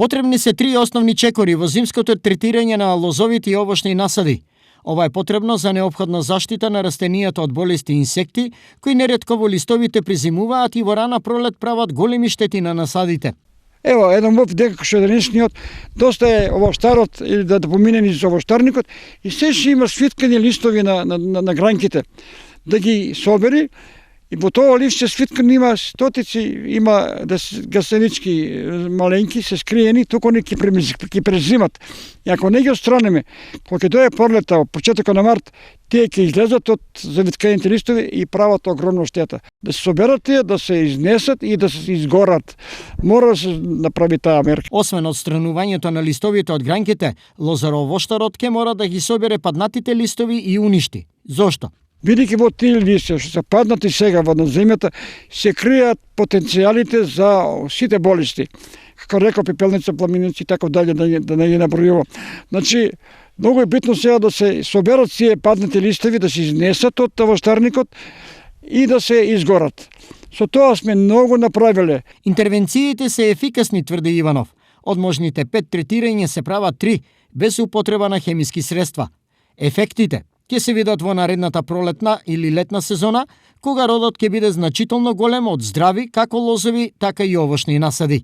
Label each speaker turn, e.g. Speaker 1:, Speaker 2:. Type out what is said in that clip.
Speaker 1: Потребни се 3 основни чекори во зимското третирање на лозовите и овошни насади. Ова е потребно за неопходна заштита на растенијата од болести и инсекти, кои неретко во листовите презимуваат и во рана пролет прават големи штети на насадите.
Speaker 2: Ево, еден моп дека што денешниот доста е овоштарот или да помине низ овоштарникот и сеше има свиткани листови на гранките. Да ги собери и во тоа листче свиткано има стотици, има гасенички маленки, се скриени, туку не ги презимат. И ако не ги отстраниме, кога ќе дое пролета, почетокот на март, тие ќе излезат од завитканите листови и прават огромна штета. Да се соберат тие, да се изнесат и да се изгорат. Мора да се направи таа мерка.
Speaker 1: Освен отстранувањето на листовите од гранките, лозаровоштарот ќе мора да ги собере паднатите листови и уништи. Зошто?
Speaker 2: Бидејќи во тие листја што се паднати сега во земјата, се кријат потенцијалите за сите болести. Како рекол пепелница, пламеници и така дале, да не ги набројувам. Значи, многу е битно сега да се соберат сие паднати листови, да се изнесат од овоштарникот и да се изгорат. Со тоа сме многу направиле.
Speaker 1: Интервенциите се ефикасни, тврди Иванов. Од можните 5 третирања се прават 3, без употреба на хемиски средства. Ефектите ќе се видат во наредната пролетна или летна сезона, кога родот ќе биде значително голем од здрави како лозови, така и овошни насади.